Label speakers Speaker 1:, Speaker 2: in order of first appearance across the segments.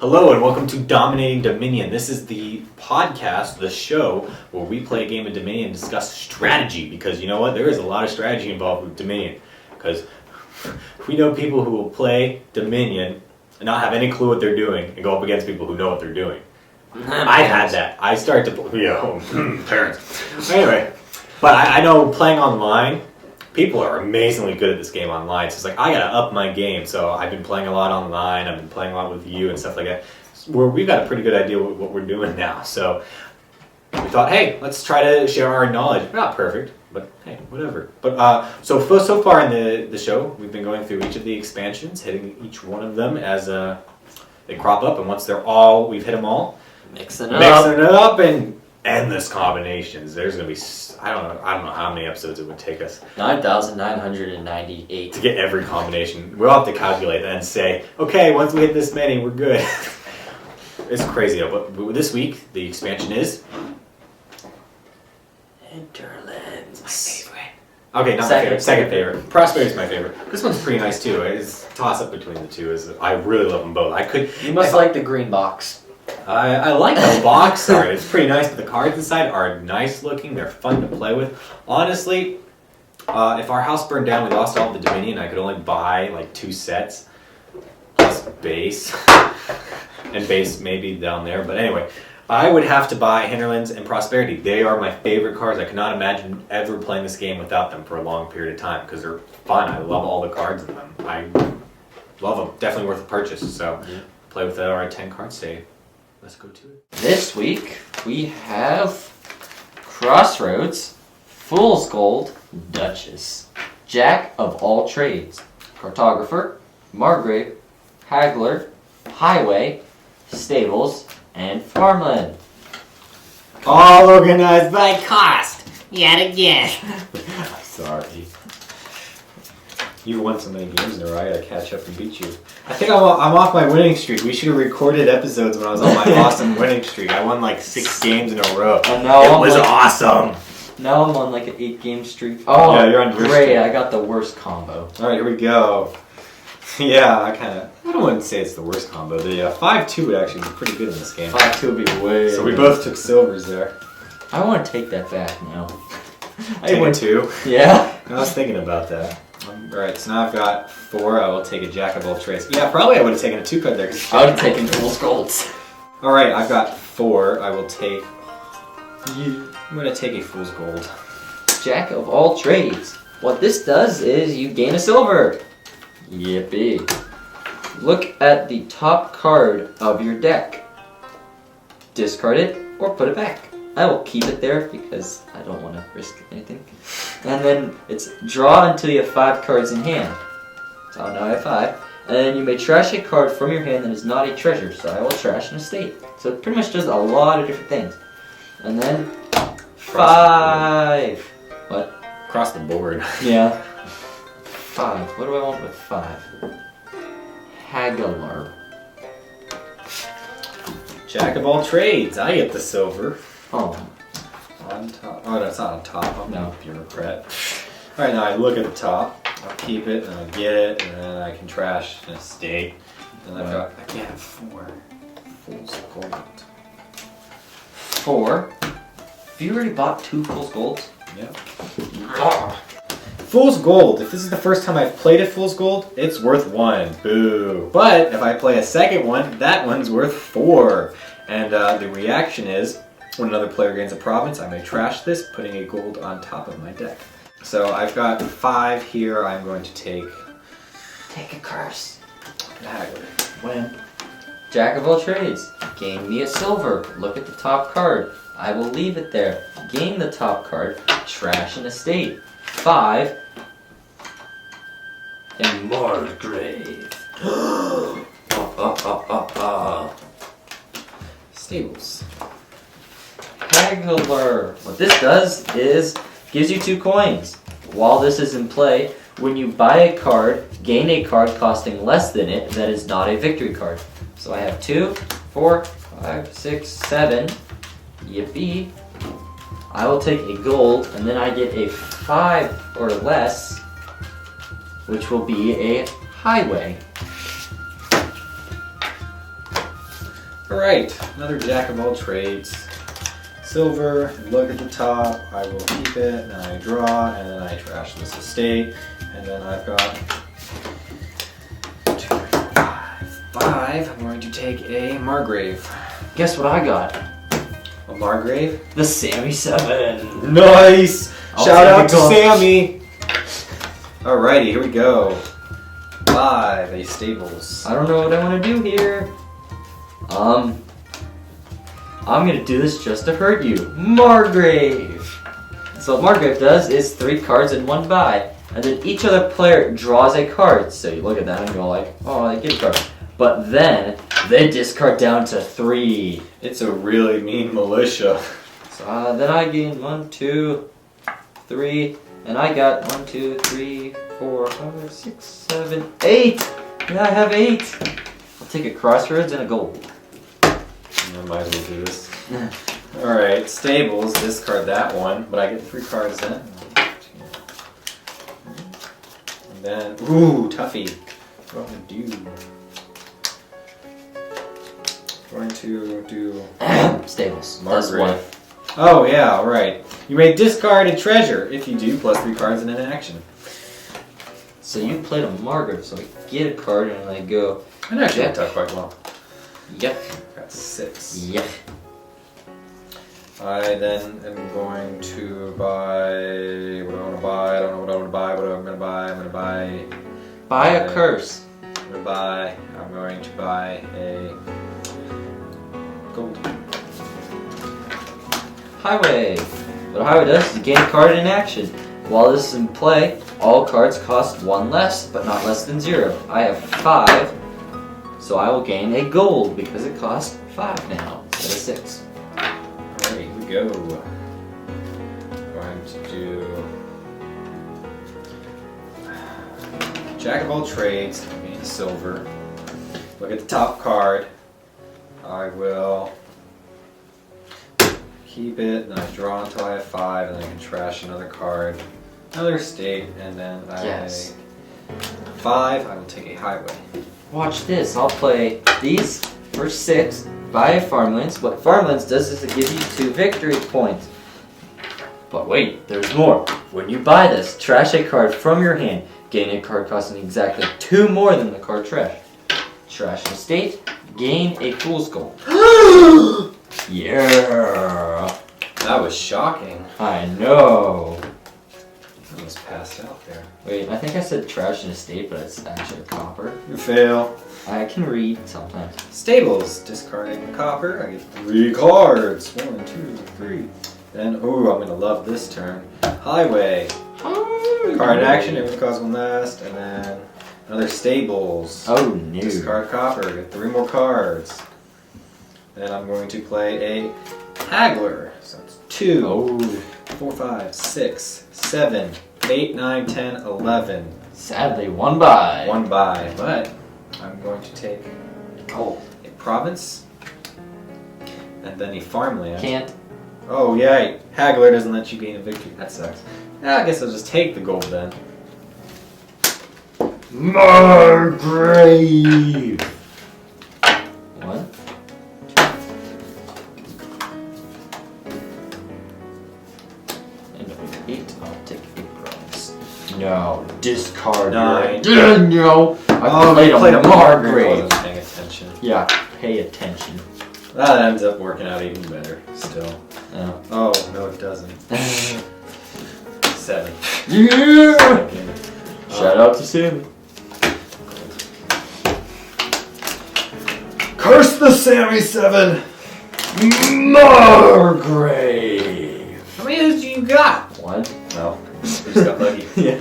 Speaker 1: Hello and welcome to Dominating Dominion. This is the podcast, the show, where we play a game of Dominion and discuss strategy. Because you know what? There is a lot of strategy involved with Dominion. Because we know people who will play Dominion and not have any clue what they're doing and go up against people who know what they're doing. I had that. I started to play, parents. Anyway, but I know playing online, people are amazingly good at this game online. So it's like, I gotta up my game. So I've been playing a lot online. I've been playing a lot with you and stuff like that. We've got a pretty good idea what we're doing now. So we thought, hey, let's try to share our knowledge. We're not perfect, but hey, whatever. But so far in the show, we've been going through each of the expansions, hitting each one of them as they crop up. And once we've hit them all, mixing it up and endless combinations. There's gonna be I don't know how many episodes it would take us.
Speaker 2: 9,998
Speaker 1: to get every combination. We'll have to calculate that and say, okay, once we hit this many, we're good. It's crazy. But this week the expansion is
Speaker 2: Hinterlands.
Speaker 1: My favorite. Okay, not my favorite. Second favorite. Prosperity's my favorite. This one's pretty nice too. It's a toss up between the two. I really love them both.
Speaker 2: You must like the green box.
Speaker 1: I like the box art. It's pretty nice, but the cards inside are nice looking. They're fun to play with. Honestly, if our house burned down, we lost all the Dominion, I could only buy like 2 sets plus base. And base maybe down there. But anyway, I would have to buy Hinterlands and Prosperity. They are my favorite cards. I cannot imagine ever playing this game without them for a long period of time because they're fun. I love all the cards in them. I love them. Definitely worth the purchase. So play with our 10 cards today. Let's go to it.
Speaker 2: This week we have Crossroads, Fool's Gold, Duchess, Jack of all trades, Cartographer, Margrave, Haggler, Highway, Stables, and Farmland.
Speaker 1: All organized by cost,
Speaker 3: yet again.
Speaker 1: I'm sorry. You won so many games in a row, I gotta catch up and beat you. I think I'm off my winning streak. We should have recorded episodes when I was on my awesome winning streak. I won like 6 games in a row.
Speaker 2: And now
Speaker 1: it was awesome.
Speaker 2: Now I'm on like an 8-game streak. Oh, yeah, you're on your great! Streak. I got the worst combo.
Speaker 1: All right, here we go. Yeah, I don't want to say it's the worst combo. The 5-2 would actually be pretty good in this game.
Speaker 2: 5-2 would be way.
Speaker 1: So we both took silvers there.
Speaker 2: I want to take that back now.
Speaker 1: I went 2.
Speaker 2: Yeah.
Speaker 1: I was thinking about that. Alright, so now I've got 4. I will take a Jack of all trades. Yeah, probably I would have taken a 2 card there.
Speaker 2: I would have taken Fool's Golds.
Speaker 1: Alright, I've got 4. I will take... I'm going to take a Fool's Gold.
Speaker 2: Jack of all trades. What this does is you gain a silver. Yippee. Look at the top card of your deck. Discard it or put it back. I will keep it there because I don't want to risk anything. And then it's draw until you have 5 cards in hand. So now I have 5. And then you may trash a card from your hand that is not a treasure. So I will trash an estate. So it pretty much does a lot of different things. And then 5. What?
Speaker 1: Across the board.
Speaker 2: Yeah. 5. What do I want with 5? Haggler.
Speaker 1: Jack of all trades. I get the silver.
Speaker 2: Oh.
Speaker 1: On top. Oh, no, it's not on top. I'm
Speaker 2: no
Speaker 1: bureaucrat. Alright, now I look at the top. I'll keep it, and I'll get it, and then I can trash an estate. And I can't have 4. Fool's Gold.
Speaker 2: 4? Have you already bought 2 Fool's Golds?
Speaker 1: Yep. Oh. Fool's Gold. If this is the first time I've played a Fool's Gold, it's worth 1. Boo. But if I play a second one, that one's worth 4. And the reaction is, when another player gains a province, I may trash this, putting a gold on top of my deck. So I've got 5 here. I'm going to take...
Speaker 2: Take a curse.
Speaker 1: Haggler.
Speaker 2: When? Jack of all trades. Gain me a silver. Look at the top card. I will leave it there. Gain the top card. Trash an estate. 5. And Margrave.
Speaker 1: Stables.
Speaker 2: Haggler. What this does is gives you 2 coins. While this is in play, when you buy a card, gain a card costing less than it that is not a victory card. So I have 2, 4, 5, 6, 7. Yippee. I will take a gold, and then I get a 5 or less, which will be a highway.
Speaker 1: Alright, another jack of all trades. Silver, look at the top, I will keep it, then I draw, and then I trash this estate, and then I've got 2, 5. I'm going to take a Margrave.
Speaker 2: Guess what I got?
Speaker 1: A Margrave?
Speaker 2: The Sammy 7.
Speaker 1: Nice!
Speaker 2: I'll
Speaker 1: Shout
Speaker 2: take
Speaker 1: out
Speaker 2: a
Speaker 1: to
Speaker 2: gold.
Speaker 1: Sammy! Alrighty, here we go. 5, a Stables.
Speaker 2: I don't know what I want to do here. I'm gonna do this just to hurt you. Margrave! So what Margrave does is 3 cards in 1 buy. And then each other player draws a card. So you look at that and go like, oh, I get a card. But then they discard down to 3.
Speaker 1: It's a really mean militia.
Speaker 2: So then I gain 1, 2, 3. And I got 1, 2, 3, 4, 5, 6, 7, 8. Yeah, I have 8. I'll take a Crossroads and a gold.
Speaker 1: I might as well do this. Alright, Stables, discard that one, but I get 3 cards then. And then, ooh, Tuffy. What am I going to do?
Speaker 2: Stables. Plus 1.
Speaker 1: Margrave. Oh yeah, alright. You may discard a treasure. If you do, plus 3 cards in an action.
Speaker 2: So you played a Margrave, so I get a card and I go,
Speaker 1: It actually
Speaker 2: Jack.
Speaker 1: worked out quite well.
Speaker 2: yep,
Speaker 1: Got 6.
Speaker 2: yep.
Speaker 1: I then am going to buy. What do I want to buy? I don't know what I want to buy. What am I going to buy? I'm going to buy.
Speaker 2: Buy a curse.
Speaker 1: I'm going to buy a gold.
Speaker 2: Highway. What a highway does is you gain a card in action. While this is in play, all cards cost 1 less, but not less than 0. I have 5, so I will gain a gold because it costs 5 now instead of 6.
Speaker 1: Alright, here we go. Going to do Jack of all trades, gain silver. Look at the top card. I will keep it, then I draw until I have 5, and then I can trash another card, another state, and then
Speaker 2: Yes.
Speaker 1: 5, I will take a highway.
Speaker 2: Watch this. I'll play these for 6. Buy a farmlands. What farmlands does is it gives you 2 victory points. But wait, there's more. When you buy this, trash a card from your hand. Gain a card costing exactly 2 more than the card trash. Trash an estate. Gain a fool's gold. Yeah.
Speaker 1: That was shocking.
Speaker 2: I know.
Speaker 1: I was passed out there.
Speaker 2: Wait, I think I said trash an estate, but it's actually a copper.
Speaker 1: You fail.
Speaker 2: I can read sometimes.
Speaker 1: Stables, discarding the copper, I get 3 cards. 1, 2, 3. Then, ooh, I'm gonna love this turn. Highway. Card action, it would cost 1 last, and then another Stables.
Speaker 2: Oh no.
Speaker 1: Discard copper, get 3 more cards. Then I'm going to play a Haggler. So it's 2,
Speaker 2: Oh.
Speaker 1: 4, 5, 6, 7, 8, 9, 10, 11.
Speaker 2: Sadly, 1 buy.
Speaker 1: 1 buy, but I'm going to take
Speaker 2: Oh.
Speaker 1: a province and then a farmland.
Speaker 2: Can't.
Speaker 1: Oh yeah, Haggler doesn't let you gain a victory. That sucks. Yeah, I guess I'll just take the gold then.
Speaker 2: Margrave. 1. And with 8, I'll take a bronze. No, discard.
Speaker 1: 9.
Speaker 2: No. I played
Speaker 1: you
Speaker 2: a Margrave.
Speaker 1: I wasn't paying attention.
Speaker 2: Yeah, pay attention.
Speaker 1: That ends up working out even better. Still.
Speaker 2: Oh.
Speaker 1: Oh no, it doesn't. 7.
Speaker 2: Yeah. Shout out to Sammy.
Speaker 1: Curse the Sammy 7.
Speaker 2: Margrave.
Speaker 1: How many of those you got?
Speaker 2: 1.
Speaker 1: No, we just got lucky.
Speaker 2: Yeah.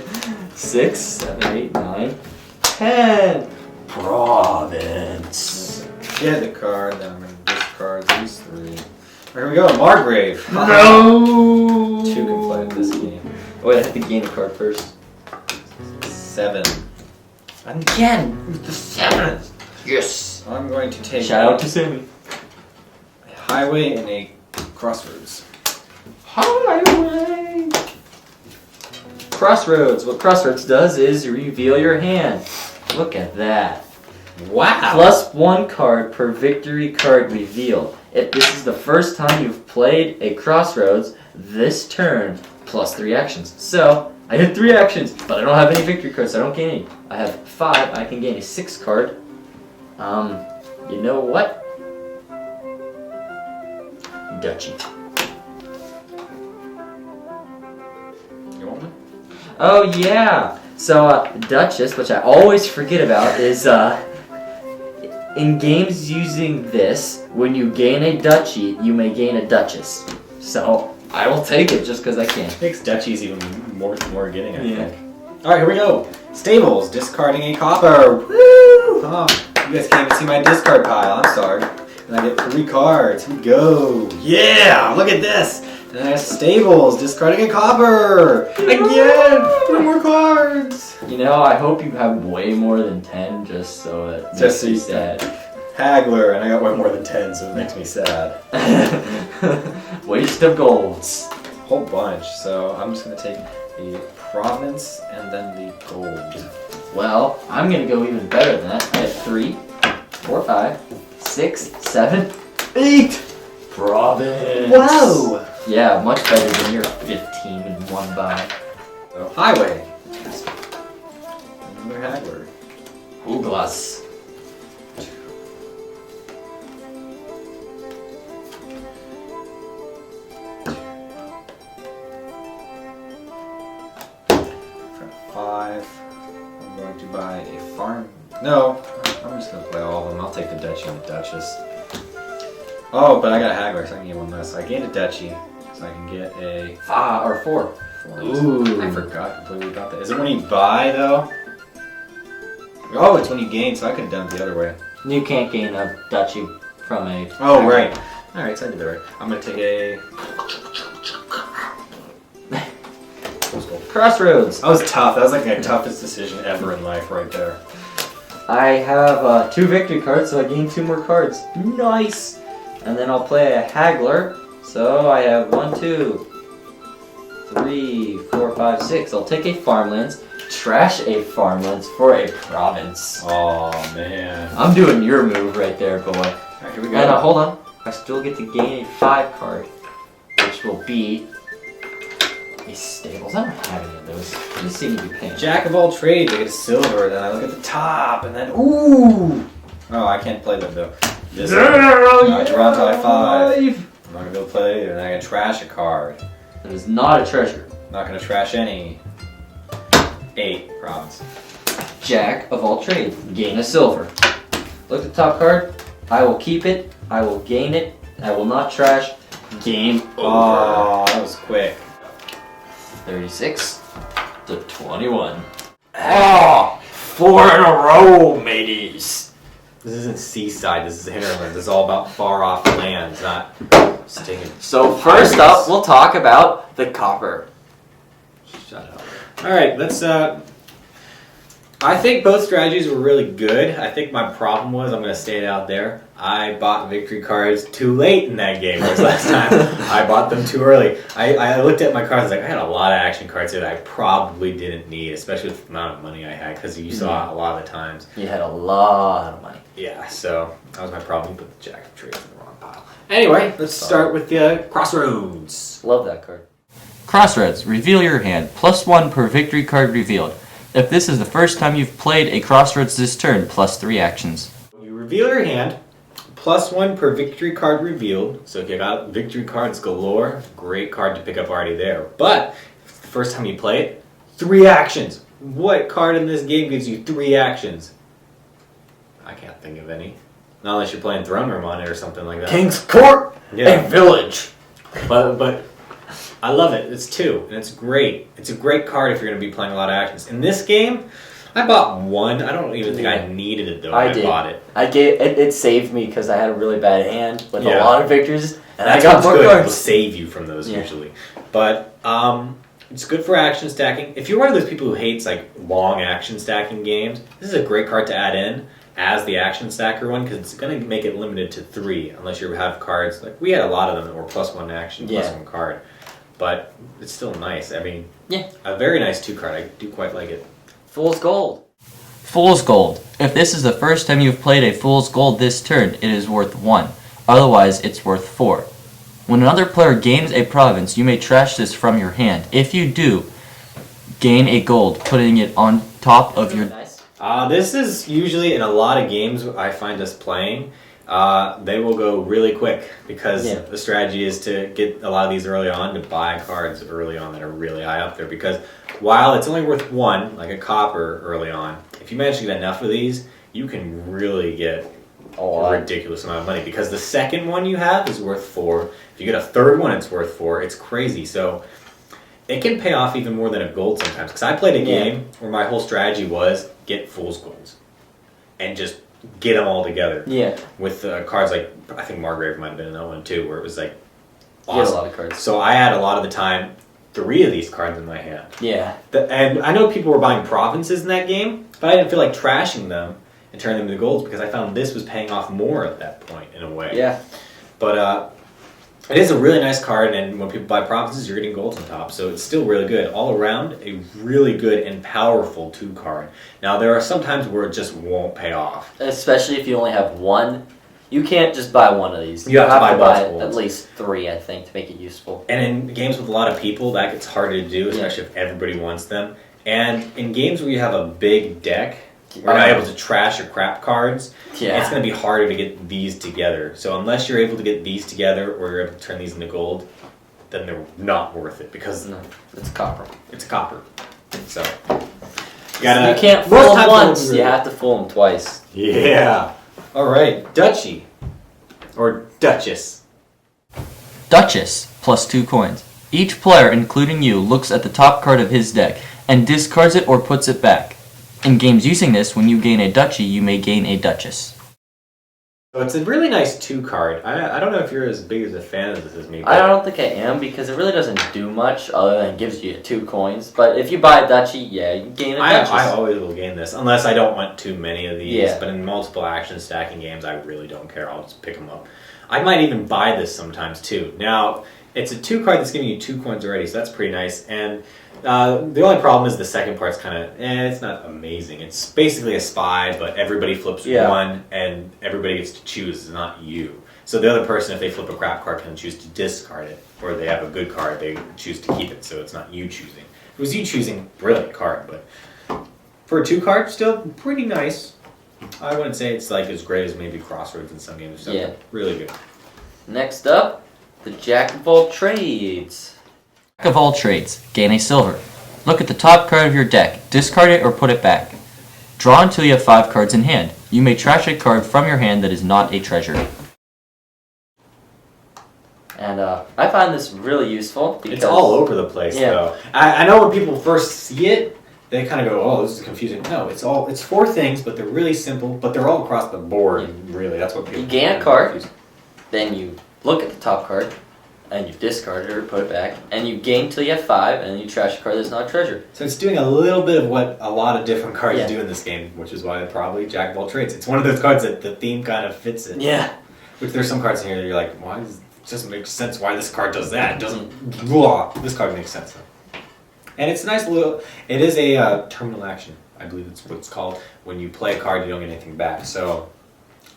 Speaker 2: 6, 7, 8, 9, 10. Province.
Speaker 1: Get the card, then I'm going to discard these 3. Here we go, Margrave.
Speaker 2: No.
Speaker 1: 2 can play in this game.
Speaker 2: Wait, I have to gain a card first.
Speaker 1: 7.
Speaker 2: Again, with the 7th. Yes.
Speaker 1: I'm going to take
Speaker 2: Shout out to Sammy.
Speaker 1: a highway and a crossroads.
Speaker 2: Highway. Crossroads. What Crossroads does is reveal your hand. Look at that.
Speaker 1: Wow.
Speaker 2: Plus 1 card per victory card revealed. If this is the first time you've played a Crossroads this turn, plus 3 actions. So, I hit 3 actions, but I don't have any victory cards, so I don't gain any. I have 5, I can gain a 6 card. You know what? Duchy.
Speaker 1: You want one?
Speaker 2: Oh yeah! So, Duchess, which I always forget about, is, in games using this, when you gain a duchy, you may gain a duchess. So, I will take it just because I can.
Speaker 1: Makes duchies even more getting, I think. Alright, here we go. Stables, discarding a copper. Woo! Oh, you guys can't even see my discard pile, I'm sorry. And I get 3 cards. Here we go. Yeah, look at this. And I have stables, discarding a copper. Again, 3 more cards.
Speaker 2: You know, I hope you have way more than 10 just so it makes me sad.
Speaker 1: Haggler, and I got way more than 10, so it makes me sad.
Speaker 2: Waste of golds.
Speaker 1: Whole bunch, so I'm just going to take the province and then the gold.
Speaker 2: Well, I'm going to go even better than that. I have 3, 4, 5, 6, 7, 8 province.
Speaker 1: Whoa!
Speaker 2: Yeah, much better than your 15 in 1 buy.
Speaker 1: So, highway. Another haggler.
Speaker 2: Uglas.
Speaker 1: For 5, I'm going to buy a farm. No, I'm just going to play all of them. I'll take the duchy and the duchess. Oh, but I got a haggler, so I can get one less. I gained a duchy, so I can get a
Speaker 2: 5 or 4.
Speaker 1: 4.
Speaker 2: Ooh.
Speaker 1: I forgot completely about that. Is it when you buy, though? Oh, it's when you gain, so I could have done it the other way.
Speaker 2: You can't gain a duchy from a...
Speaker 1: Oh, right. Alright, so I did that right. I'm going to take a...
Speaker 2: Crossroads.
Speaker 1: That was tough. That was like the toughest decision ever in life right there.
Speaker 2: I have 2 victory cards, so I gain 2 more cards. Nice! And then I'll play a haggler. So I have 1, 2, 3, 4, 5, 6. I'll take a farmlands, trash a farmlands for a province.
Speaker 1: Oh, man.
Speaker 2: I'm doing your move right there, boy.
Speaker 1: Alright, here we go.
Speaker 2: And hold on. I still get to gain a 5 card, which will be a stables. I don't have any of those. You seem to be paying.
Speaker 1: Jack of all trades. I get a silver. Then I look at the top, and then ooh. Oh, I can't play that though. This one. I draw until I 5. I'm not gonna be able to play either. And then I can trash a card.
Speaker 2: It is not a treasure.
Speaker 1: Not gonna trash any. 8 province.
Speaker 2: Jack of all trades. Gain a silver. Look at the top card. I will keep it. I will gain it. I will not trash. Game over.
Speaker 1: Oh, that was quick.
Speaker 2: 36 to 21. Oh, 4 in a row, mateys.
Speaker 1: This isn't seaside. This is hinterlands. It's all about far off lands, not sticking.
Speaker 2: So first up, we'll talk about the copper.
Speaker 1: Shut up. All right, let's. I think both strategies were really good. I think my problem was, I'm going to state it out there, I bought victory cards too late in that game, whereas last time I bought them too early. I looked at my cards, like I had a lot of action cards that I probably didn't need, especially with the amount of money I had, because you saw a lot of the times.
Speaker 2: You had a lot of money.
Speaker 1: Yeah, so that was my problem. Put the Jack of Trades in the wrong pile. Anyway, let's start with the Crossroads.
Speaker 2: Love that card. Crossroads. Reveal your hand. +1 per victory card revealed. If this is the first time you've played a Crossroads this turn, +3 actions.
Speaker 1: You reveal your hand, +1 per victory card revealed. So if you got victory cards galore, great card to pick up already there. But if it's the first time you play it, 3 actions. What card in this game gives you 3 actions? I can't think of any. Not unless you're playing Throne Room on it or something like that.
Speaker 2: King's Court!
Speaker 1: Yeah.
Speaker 2: A village!
Speaker 1: But I love it. It's 2, and it's great. It's a great card if you're going to be playing a lot of actions. In this game, I bought 1. I don't even think I needed it though. I bought it.
Speaker 2: It saved me because I had a really bad hand with a lot of victories, and
Speaker 1: that's
Speaker 2: I got more
Speaker 1: good. It'll
Speaker 2: cards.
Speaker 1: save you from those usually. But it's good for action stacking. If you're one of those people who hates like long action stacking games, this is a great card to add in as the action stacker one, because it's going to make it limited to 3 unless you have cards like we had a lot of them that were +1 action, +1 card. But it's still nice. I mean, a very nice 2 card. I do quite like it.
Speaker 2: Fool's Gold. Fool's Gold. If this is the first time you've played a fool's gold this turn, it is worth 1. Otherwise, it's worth 4. When another player gains a province, you may trash this from your hand. If you do, gain a gold, putting it on top of your...
Speaker 1: This is usually in a lot of games I find us playing. They will go really quick because the strategy is to get a lot of these early on, to buy cards early on that are really high up there. Because while it's only worth 1, like a copper early on, if you manage to get enough of these, you can really get a ridiculous amount of money. Because the second one you have is worth 4. If you get a third one, it's worth 4. It's crazy. So it can pay off even more than a gold sometimes. Because I played a game where my whole strategy was get fool's golds and just get them all together. Yeah. With cards like, I think Margrave might have been in that one too, where it was like awesome.
Speaker 2: A lot of cards.
Speaker 1: So I had a lot of the time 3 of these cards in my hand.
Speaker 2: Yeah.
Speaker 1: And I know people were buying provinces in that game, but I didn't feel like trashing them and turning them into golds because I found this was paying off more at that point in a way.
Speaker 2: Yeah.
Speaker 1: But it is a really nice card, and when people buy provinces, you're getting golds on top, so it's still really good. All around, a really good and powerful 2 card. Now, there are some times where it just won't pay off.
Speaker 2: Especially if you only have 1. You can't just buy 1 of these.
Speaker 1: You have to buy
Speaker 2: at least 3, I think, to make it useful.
Speaker 1: And in games with a lot of people, that gets harder to do, especially if everybody wants them. And in games where you have a big deck, we're not able to trash your crap cards. Yeah. It's going to be harder to get these together. So unless you're able to get these together or you're able to turn these into gold, then they're not worth it because
Speaker 2: it's copper.
Speaker 1: It's copper. So
Speaker 2: you can't fool them once. You have to fool them twice.
Speaker 1: Yeah. All right. Duchy or Duchess.
Speaker 2: Duchess plus 2 coins. Each player, including you, looks at the top card of his deck and discards it or puts it back. In games using this, when you gain a duchy, you may gain a duchess.
Speaker 1: So it's a really nice 2 card. I don't know if you're as big as a fan of this as me.
Speaker 2: I don't think I am because it really doesn't do much other than gives you 2 coins. But if you buy a duchy, you gain a duchess.
Speaker 1: I always will gain this unless I don't want too many of these. Yeah. But in multiple action stacking games, I really don't care. I'll just pick them up. I might even buy this sometimes too. Now, it's a 2 card that's giving you 2 coins already, so that's pretty nice. And the only problem is the second part's kind of, it's not amazing. It's basically a spy, but everybody flips 1, and everybody gets to choose, not you. So the other person, if they flip a crap card, can choose to discard it, or they have a good card, they choose to keep it, so it's not you choosing. If it was you choosing, brilliant card, but for a 2 card, still pretty nice. I wouldn't say it's like as great as maybe Crossroads in some games. So really good.
Speaker 2: Next up, the Jack of all trades. Jack of all trades. Gain a silver. Look at the top card of your deck. Discard it or put it back. Draw until you have 5 cards in hand. You may trash a card from your hand that is not a treasure. And I find this really useful because
Speaker 1: it's all over the place though. I know when people first see it, they kind of go, "Oh, this is confusing." No, it's 4 things, but they're really simple. But they're all across the board. Really, that's what people.
Speaker 2: You gain a card, then you look at the top card, and you discard it or put it back, and you gain till you have 5, and then you trash a card that's not a treasure.
Speaker 1: So it's doing a little bit of what a lot of different cards do in this game, which is why probably Jack of all trades. It's one of those cards that the theme kind of fits in.
Speaker 2: Yeah.
Speaker 1: Which there's some cards in here that you're like, why does it doesn't make sense why this card does that? It doesn't. Blah. This card makes sense though. And it's a nice little. It is a terminal action. I believe it's what it's called. When you play a card, you don't get anything back. So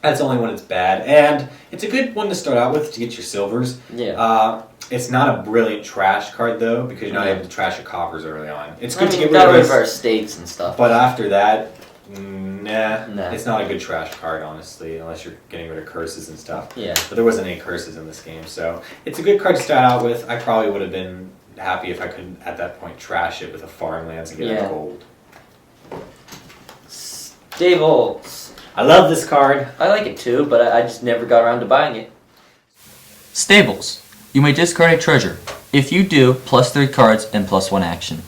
Speaker 1: that's only when it's bad, and it's a good one to start out with to get your silvers.
Speaker 2: Yeah.
Speaker 1: It's not a brilliant trash card though, because you're not able to trash your coppers early on. It's good to get
Speaker 2: rid of our states and stuff.
Speaker 1: But after that, nah, it's not a good trash card, honestly, unless you're getting rid of curses and stuff.
Speaker 2: Yeah.
Speaker 1: But there wasn't any curses in this game, so it's a good card to start out with. I probably would have been happy if I could, at that point, trash it with a farmlands and get a gold.
Speaker 2: Stables.
Speaker 1: I love this card.
Speaker 2: I like it too, but I just never got around to buying it.
Speaker 3: Stables. You may discard a treasure. If you do, plus 3 cards and plus 1 action.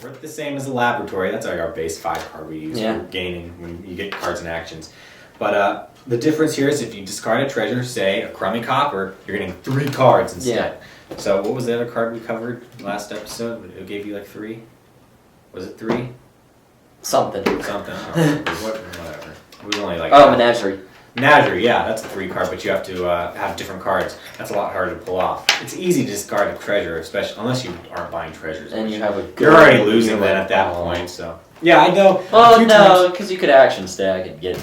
Speaker 1: Worth the same as a laboratory. That's like our base 5 card we use for gaining when you get cards and actions. But the difference here is if you discard a treasure, say a crummy copper, you're getting 3 cards instead. Yeah. So what was the other card we covered last episode? It gave you like 3? Was it 3?
Speaker 2: Something.
Speaker 1: Something. Whatever. It was only like...
Speaker 2: Oh, Menagerie.
Speaker 1: Menagerie, yeah, that's a 3 card, but you have to have different cards. That's a lot harder to pull off. It's easy to discard a treasure, especially unless you aren't buying treasures.
Speaker 2: And you have a good...
Speaker 1: You're already losing then at that point, so... Yeah, I know. a
Speaker 2: Well,
Speaker 1: few
Speaker 2: no,
Speaker 1: times-
Speaker 2: because you could action stack and get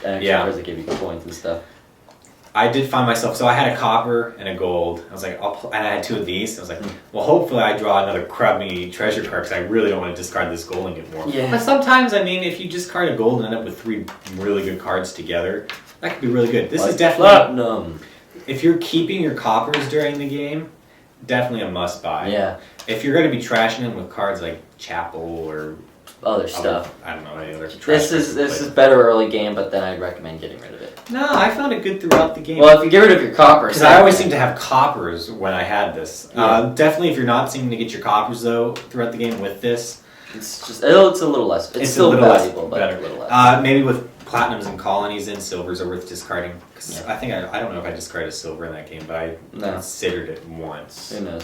Speaker 2: action
Speaker 1: Yeah.
Speaker 2: cards that give you points and stuff.
Speaker 1: I did find myself, so I had a copper and a gold. I was like, and I had 2 of these. I was like, well, hopefully I draw another crummy treasure card because I really don't want to discard this gold and get more.
Speaker 2: Yeah.
Speaker 1: But sometimes, I mean, if you discard a gold and end up with 3 really good cards together, that could be really good. This is definitely,
Speaker 2: platinum.
Speaker 1: if you're keeping your coppers during the game, definitely a must buy.
Speaker 2: Yeah,
Speaker 1: If you're going to be trashing them with cards like Chapel or
Speaker 2: other stuff.
Speaker 1: I don't know, any other trash
Speaker 2: This
Speaker 1: cards
Speaker 2: is
Speaker 1: you
Speaker 2: this
Speaker 1: play.
Speaker 2: is better early game, but then I'd recommend getting rid of it.
Speaker 1: No, I found it good throughout the game.
Speaker 2: Well, if you get rid of your coppers,
Speaker 1: Because I always seem to have coppers when I had this.
Speaker 2: Yeah.
Speaker 1: Definitely, if you're not seeming to get your coppers though throughout the game with this,
Speaker 2: it's just it's a little less. It's still
Speaker 1: a little
Speaker 2: valuable,
Speaker 1: less
Speaker 2: but
Speaker 1: better.
Speaker 2: a little less.
Speaker 1: Maybe with platinums and colonies in, silvers are worth discarding. Because
Speaker 2: Yeah.
Speaker 1: I think I don't know if I discarded a silver in that game, but I
Speaker 2: No.
Speaker 1: considered it once.
Speaker 2: Who knows?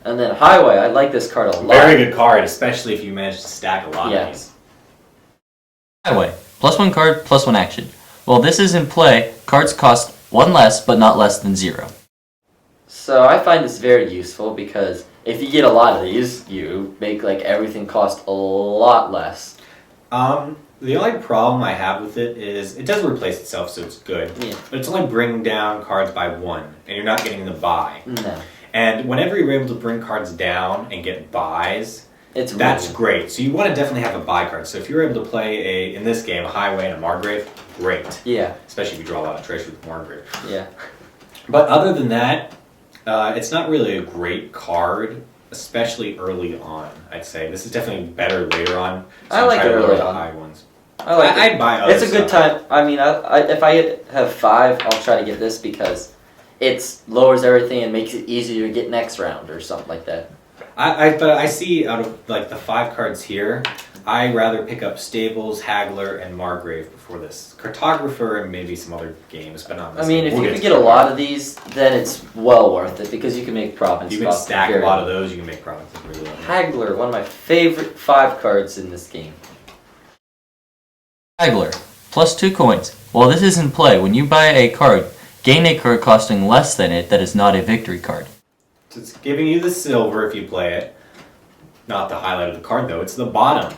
Speaker 2: And then highway, I like this card a lot.
Speaker 1: Very good card, especially if you manage to stack a lot
Speaker 2: Yeah.
Speaker 1: of these.
Speaker 3: Highway. +1 card, +1 action. While this is in play, cards cost 1 less, but not less than 0.
Speaker 2: So I find this very useful because if you get a lot of these, you make like everything cost a lot less.
Speaker 1: The only problem I have with it is it does replace itself, so it's good.
Speaker 2: Yeah.
Speaker 1: But it's only bringing down cards by 1, and you're not getting the buy.
Speaker 2: No,
Speaker 1: And whenever you're able to bring cards down and get buys,
Speaker 2: it's
Speaker 1: that's
Speaker 2: really,
Speaker 1: great. So you want to definitely have a buy card. So if you're able to play in this game, a Highway and a Margrave, great.
Speaker 2: yeah,
Speaker 1: Especially if you draw a lot of treasure with Margrave.
Speaker 2: yeah.
Speaker 1: But other than that, it's not really a great card, especially early on, I'd say. This is definitely better later on. So
Speaker 2: I like
Speaker 1: try
Speaker 2: it
Speaker 1: to
Speaker 2: early
Speaker 1: lower the
Speaker 2: on.
Speaker 1: high ones.
Speaker 2: I like it.
Speaker 1: I'd buy other
Speaker 2: It's a good
Speaker 1: stuff.
Speaker 2: time. I mean, if I have 5, I'll try to get this because it lowers everything and makes it easier to get next round or something like that.
Speaker 1: But I see out of like the 5 cards here, I'd rather pick up Stables, Haggler, and Margrave before this. Cartographer and maybe some other games, but not this.
Speaker 2: I mean, if
Speaker 1: We'll
Speaker 2: you
Speaker 1: get
Speaker 2: can
Speaker 1: to
Speaker 2: get a
Speaker 1: that.
Speaker 2: lot of these, then it's well worth it because you can make profits.
Speaker 1: You can
Speaker 2: off
Speaker 1: stack a
Speaker 2: very
Speaker 1: lot
Speaker 2: well.
Speaker 1: of those, you can make profits really well.
Speaker 2: Haggler, one of my favorite 5 cards in this game.
Speaker 3: Haggler. +2 coins. While this is in play, when you buy a card, gain a card costing less than it that is not a victory card.
Speaker 1: So it's giving you the silver if you play it. Not the highlight of the card though, it's the bottom.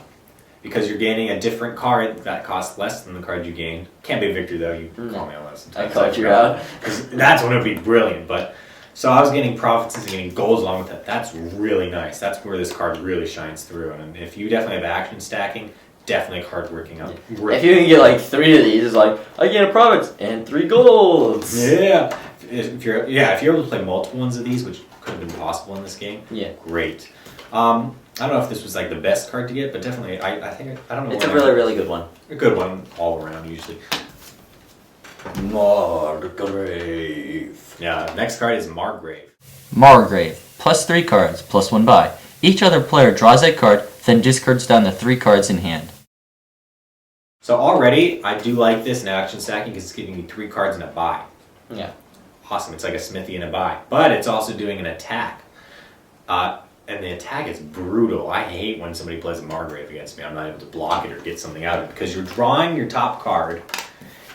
Speaker 1: Because you're gaining a different card that costs less than the card you gained. Can't be a victory though, you call me on that sometimes.
Speaker 2: I called you out.
Speaker 1: Because that's when it would be brilliant, but so I was getting profits and getting goals along with that. That's really nice. That's where this card really shines through. And if you definitely have action stacking, definitely a card working out.
Speaker 2: If you can get like 3 of these, it's like I get a profits and 3 golds.
Speaker 1: Yeah. If you're able to play multiple ones of these, which could have been possible in this game,
Speaker 2: Yeah.
Speaker 1: great. I don't know if this was like the best card to get, but definitely I think I don't know.
Speaker 2: It's a
Speaker 1: when
Speaker 2: really, really good one.
Speaker 1: a good one all around usually.
Speaker 2: Margrave.
Speaker 1: Yeah. Next card is Margrave.
Speaker 3: Margrave. +3 cards, +1 buy. Each other player draws a card, then discards down to 3 cards in hand.
Speaker 1: So already I do like this in action stacking because it's giving me 3 cards and a buy.
Speaker 2: Yeah.
Speaker 1: Awesome. It's like a smithy and a buy, but it's also doing an attack. And the attack is brutal. I hate when somebody plays a Margrave against me. I'm not able to block it or get something out of it because you're drawing your top card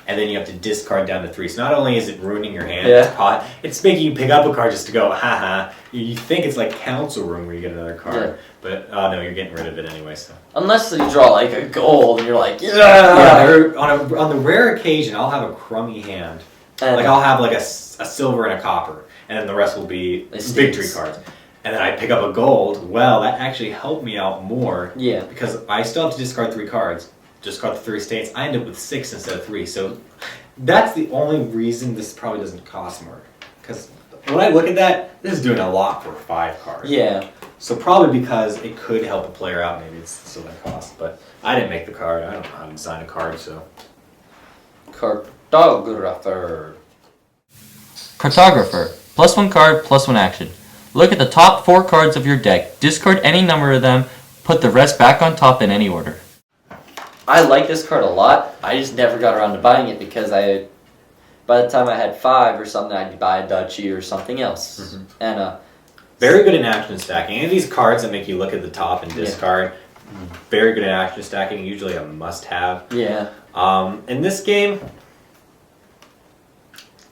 Speaker 1: and then you have to discard down to 3. So not only is it ruining your hand,
Speaker 2: Yeah.
Speaker 1: it's making you pick up a card just to go, haha. You think it's like Council Room where you get another card,
Speaker 2: Yeah.
Speaker 1: but no, you're getting rid of it anyway. So
Speaker 2: Unless you draw like a gold and you're like, yeah.
Speaker 1: yeah, on the rare occasion I'll have a crummy hand.
Speaker 2: And
Speaker 1: Like I'll have like a silver and a copper, and then the rest will be
Speaker 2: Estates.
Speaker 1: victory cards. And then I pick up a gold. Well, that actually helped me out more
Speaker 2: yeah.
Speaker 1: because I still have to discard 3 cards. Discard the 3 states. I end up with 6 instead of 3. So that's the only reason this probably doesn't cost more. Because when I look at that, this is doing a lot for 5 cards.
Speaker 2: Yeah.
Speaker 1: So probably because it could help a player out. Maybe it's still going to cost. But I didn't make the card. I don't know how to design a card. So
Speaker 2: Cartographer.
Speaker 3: Cartographer. +1 card, +1 action. Look at the top 4 cards of your deck, discard any number of them, put the rest back on top in any order.
Speaker 2: I like this card a lot. I just never got around to buying it because by the time I had 5 or something, I'd buy a duchy or something else.
Speaker 1: Mhm.
Speaker 2: And
Speaker 1: very good in action stacking. Any of these cards that make you look at the top and discard, very good in action stacking. Usually a must-have.
Speaker 2: yeah.
Speaker 1: In this game,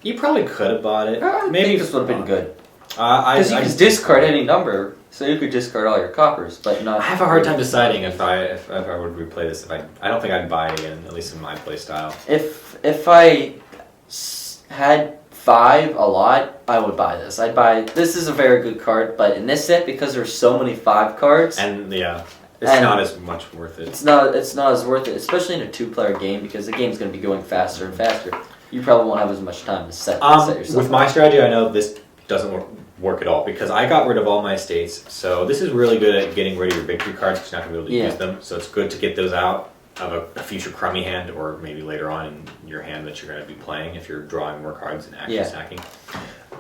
Speaker 1: you probably could have bought it.
Speaker 2: I
Speaker 1: Maybe
Speaker 2: think this would have been good. Because you can discard any number, so you could discard all your coppers, but not.
Speaker 1: I have a hard time deciding if I would replay this. I don't think I'd buy it again, at least in my play style.
Speaker 2: If I had 5 a lot, I would buy this. I'd buy. This is a very good card, but in this set, because there's so many 5 cards,
Speaker 1: And it's not as much worth it.
Speaker 2: it's not as worth it, especially in a 2-player game, because the game's going to be going faster and faster. You probably won't have as much time to set yourself.
Speaker 1: With my strategy, I know this doesn't work at all because I got rid of all my estates. So this is really good at getting rid of your victory cards because you're not going to be able to use them. So it's good to get those out of a future crummy hand or maybe later on in your hand that you're going to be playing if you're drawing more cards and action stacking.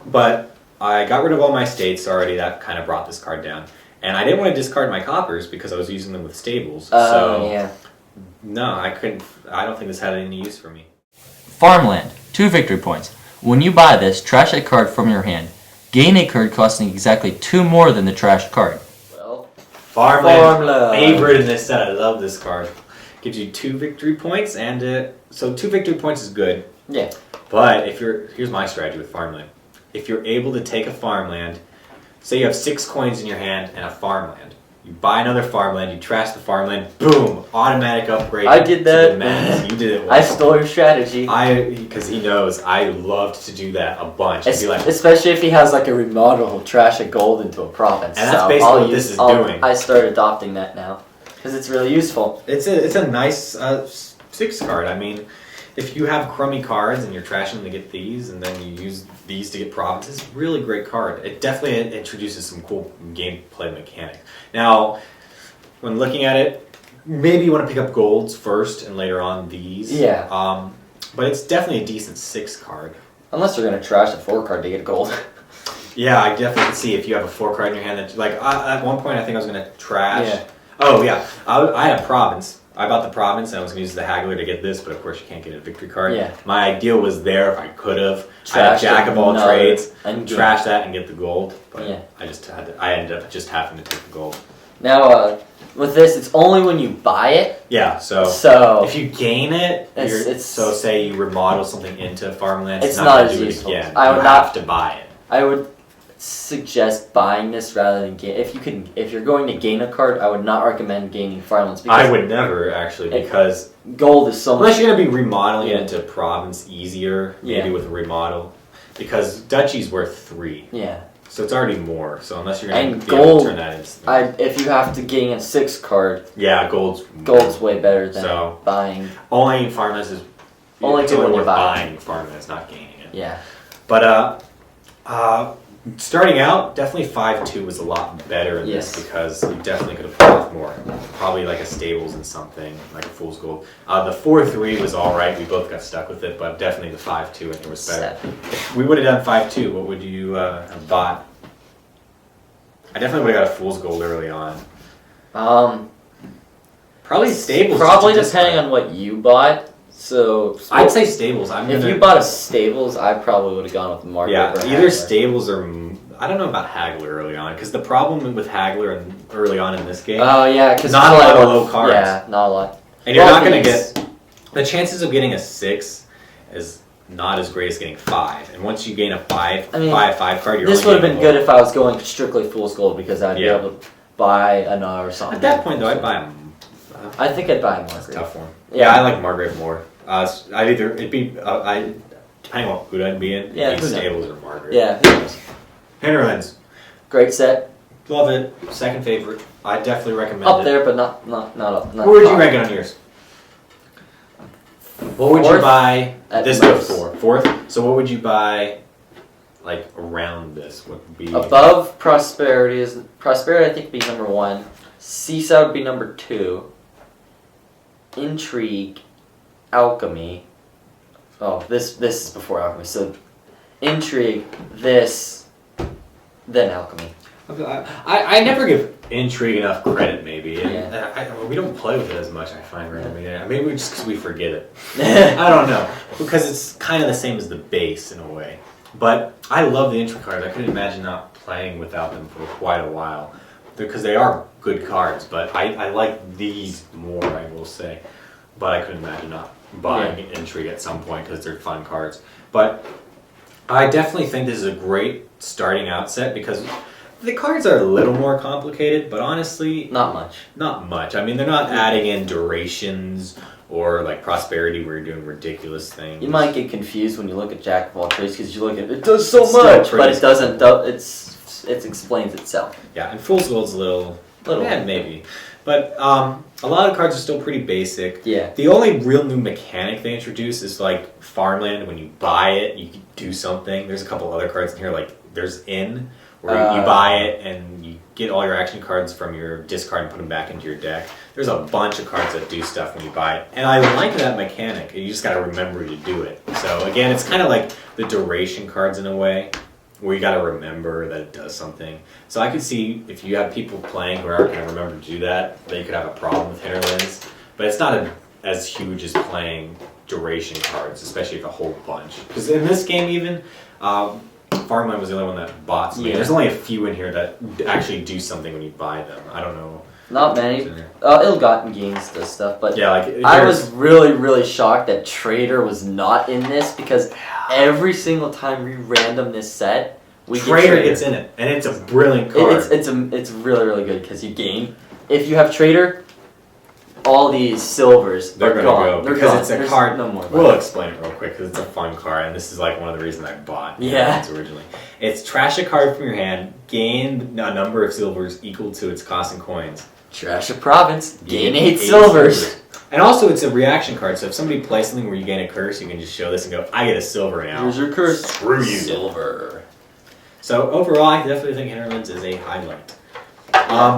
Speaker 1: But I got rid of all my estates already. That kind of brought this card down. And I didn't want to discard my coppers because I was using them with stables. No, I couldn't. I don't think this had any use for me.
Speaker 3: Farmland, 2 victory points. When you buy this, trash a card from your hand. Gain a card costing exactly 2 more than the trash card.
Speaker 2: Well,
Speaker 1: Farmland. Favorite in this set. I love this card. Gives you 2 victory points, and so 2 victory points is good.
Speaker 2: Yeah.
Speaker 1: But here's my strategy with farmland. If you're able to take a farmland, say you have 6 coins in your hand and a farmland. You buy another farmland, you trash the farmland, boom, automatic upgrade.
Speaker 2: I did that.
Speaker 1: To the max. You did it.
Speaker 2: I stole your strategy.
Speaker 1: Because he knows I loved to do that a bunch. Be like,
Speaker 2: especially if he has like a remodel, he'll trash a gold into a province.
Speaker 1: And that's basically what this is doing.
Speaker 2: I started adopting that now because it's really useful.
Speaker 1: It's a nice 6 card. I mean, if you have crummy cards and you're trashing them to get these, and then you use these to get provinces, really great card. It definitely introduces some cool gameplay mechanics. Now, when looking at it, maybe you want to pick up golds first and later on these.
Speaker 2: Yeah.
Speaker 1: But it's definitely a decent 6 card.
Speaker 2: Unless you're going to trash a 4 card to get gold.
Speaker 1: Yeah, I definitely can see if you have a 4 card in your hand that, like, at one point I think I was going to trash.
Speaker 2: Yeah.
Speaker 1: Oh, yeah. I had a province. I bought the province and I was going to use the haggler to get this, but of course you can't get a victory card.
Speaker 2: Yeah.
Speaker 1: My ideal was there if I could have. I had jack of all trades,
Speaker 2: and
Speaker 1: trash that and get the gold. But
Speaker 2: yeah.
Speaker 1: I ended up just having to take the gold.
Speaker 2: Now, with this, it's only when you buy it.
Speaker 1: Yeah, so if you gain it, so say you remodel something into farmland,
Speaker 2: it's not as
Speaker 1: do
Speaker 2: useful.
Speaker 1: It again.
Speaker 2: I would
Speaker 1: you
Speaker 2: not
Speaker 1: have to buy it.
Speaker 2: I would suggest buying this rather than gain. If you're going to gain a card, I would not recommend gaining farmlands. Because
Speaker 1: I would never actually because
Speaker 2: gold is so much.
Speaker 1: Unless you're gonna be remodeling it into province easier, maybe with a remodel, because duchy's worth 3.
Speaker 2: Yeah.
Speaker 1: So it's already more. So unless you're gonna
Speaker 2: able
Speaker 1: to turn that into,
Speaker 2: if you have to gain a 6 card,
Speaker 1: gold's
Speaker 2: way better than buying.
Speaker 1: Only farmlands is
Speaker 2: only
Speaker 1: it's
Speaker 2: good when
Speaker 1: worth
Speaker 2: you're buying
Speaker 1: farmlands, not gaining it.
Speaker 2: Yeah.
Speaker 1: But starting out, definitely 5-2 was a lot better in this because you definitely could have pulled off more. Probably like a stables and something, like a fool's gold. The 4-3 was alright, we both got stuck with it, but definitely the 5-2 I think was better. If we would have done 5-2, what would you have bought? I definitely would have got a fool's gold early on. Probably stables.
Speaker 2: Probably depending on what you bought. So
Speaker 1: I'd say stables.
Speaker 2: If you bought a stables, I probably would have gone with Margaret.
Speaker 1: Yeah, either Haggler. Stables or I don't know about Haggler early on because the problem with Haggler early on in this game.
Speaker 2: Oh yeah, because
Speaker 1: not a lot of low cards.
Speaker 2: Yeah, not a lot.
Speaker 1: And you're not going to get the chances of getting a 6 is not as great as getting 5. And once you gain a 5, buy a 5 card.
Speaker 2: This would have been good if I was going strictly fool's gold because I'd be able to buy another or something.
Speaker 1: At that point though, I'd buy them.
Speaker 2: I think I'd buy Margaret.
Speaker 1: That's a tough one. Yeah, I like Margaret more. It'd be depending on what mood I'd be in.
Speaker 2: Yeah,
Speaker 1: stables or Margaret.
Speaker 2: Yeah.
Speaker 1: Hinterlands.
Speaker 2: Great set.
Speaker 1: Love it. Second favorite. I definitely recommend it.
Speaker 2: Up there, but not up.
Speaker 1: Where would you rank it on yours? What would you buy? This goes 4. 4th. So what would you buy? Like around this, what would be
Speaker 2: above prosperity? Prosperity I think would be number 1. Seesaw would be number 2. Intrigue. Alchemy. Oh, this is before alchemy. So, intrigue, this, then alchemy.
Speaker 1: I never give intrigue enough credit. Maybe we don't play with it as much. I find maybe just because we forget it. I don't know because it's kind of the same as the base in a way. But I love the intrigue cards. I couldn't imagine not playing without them for quite a while because they are good cards. But I like these more. I will say, but I couldn't imagine not buying intrigue at some point because they're fun cards. But I definitely think this is a great starting out set because the cards are a little more complicated, but honestly,
Speaker 2: Not much.
Speaker 1: not much. I mean, they're not adding in durations or like prosperity where you're doing ridiculous things.
Speaker 2: You might get confused when you look at Jack of all trades because you look at it does so
Speaker 1: It's still
Speaker 2: much,
Speaker 1: pretty
Speaker 2: but it doesn't. It explains itself.
Speaker 1: Yeah, and Fool's Gold's a little,
Speaker 2: Little.
Speaker 1: maybe. But a lot of cards are still pretty basic.
Speaker 2: Yeah.
Speaker 1: The only real new mechanic they introduced is like farmland. When you buy it, you can do something. There's a couple other cards in here, like there's Inn, where you buy it and you get all your action cards from your discard and put them back into your deck. There's a bunch of cards that do stuff when you buy it. And I like that mechanic. You just gotta remember to do it. So again, it's kind of like the duration cards in a way, where you gotta remember that it does something. So I could see if you have people playing who aren't gonna remember to do that, they could have a problem with Hinterlands. But it's not as huge as playing duration cards, especially if a whole bunch. Because in this game even, Farmland was the only one that bought something.
Speaker 2: Yeah.
Speaker 1: There's only a few in here that actually do something when you buy them. I don't know.
Speaker 2: Not many. Ill-gotten gains does stuff, but
Speaker 1: Yeah, like
Speaker 2: I was really, really shocked that Trader was not in this because every single time we random this set, we
Speaker 1: Trader
Speaker 2: get
Speaker 1: gets in it, and it's a brilliant card.
Speaker 2: It's really, really good because you gain. If you have Trader, all these silvers
Speaker 1: They're
Speaker 2: are
Speaker 1: gonna
Speaker 2: gone.
Speaker 1: go
Speaker 2: They're
Speaker 1: because
Speaker 2: gone.
Speaker 1: it's a
Speaker 2: There's
Speaker 1: card.
Speaker 2: No more.
Speaker 1: We'll explain it real quick because it's a fun card, and this is like one of the reasons I bought.
Speaker 2: Yeah.
Speaker 1: Originally, it's trash a card from your hand, gain a number of silvers equal to its cost in coins.
Speaker 2: Trash a province, gain 8
Speaker 1: 8
Speaker 2: silvers.
Speaker 1: And also, it's a reaction card. So if somebody plays something where you gain a curse, you can just show this and go, "I get a silver now."
Speaker 2: Here's your curse.
Speaker 1: Screw you.
Speaker 2: Silver.
Speaker 1: So overall, I definitely think Hinterlands is a highlight.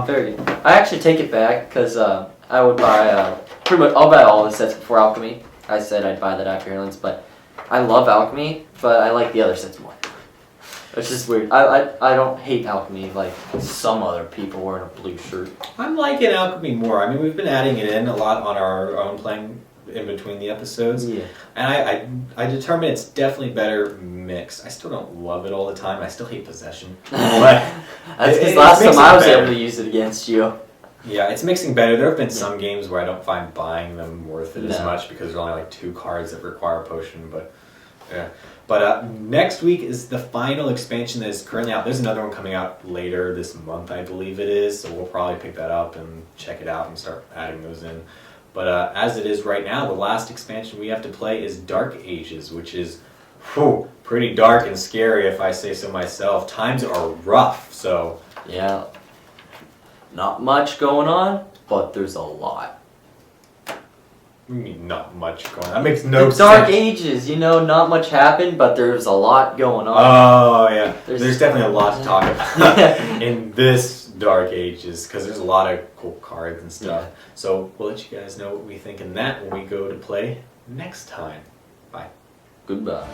Speaker 2: Very good. I actually take it back because I would buy pretty much. I'll buy all the sets before Alchemy. I said I'd buy that after Hinterlands, but I love Alchemy, but I like the other sets more. It's just weird. I don't hate Alchemy like some other people wearing a blue shirt.
Speaker 1: I'm liking Alchemy more. I mean, we've been adding it in a lot on our own playing in between the episodes.
Speaker 2: Yeah.
Speaker 1: And I determined it's definitely better mixed. I still don't love it all the time. I still hate Possession. But
Speaker 2: That's because
Speaker 1: it
Speaker 2: last
Speaker 1: makes
Speaker 2: time I
Speaker 1: it
Speaker 2: was
Speaker 1: better.
Speaker 2: able to use it against you.
Speaker 1: Yeah, it's mixing better. There have been some games where I don't find buying them worth it as
Speaker 2: No.
Speaker 1: much because there's only like 2 cards that require a potion. But yeah. But next week is the final expansion that is currently out. There's another one coming out later this month, I believe it is. So we'll probably pick that up and check it out and start adding those in. But as it is right now, the last expansion we have to play is Dark Ages, which is pretty dark and scary if I say so myself. Times are rough, so...
Speaker 2: Yeah. Not much going on, but there's a lot.
Speaker 1: I mean, not much going on. That makes no
Speaker 2: The Dark
Speaker 1: sense.
Speaker 2: Ages, not much happened, but there's a lot going on.
Speaker 1: Oh, yeah.
Speaker 2: There's-
Speaker 1: There's definitely a lot to talk about in this Dark Ages, because there's a lot of cool cards and stuff.
Speaker 2: Yeah.
Speaker 1: So we'll let you guys know what we think in that when we go to play next time. Bye.
Speaker 2: Goodbye.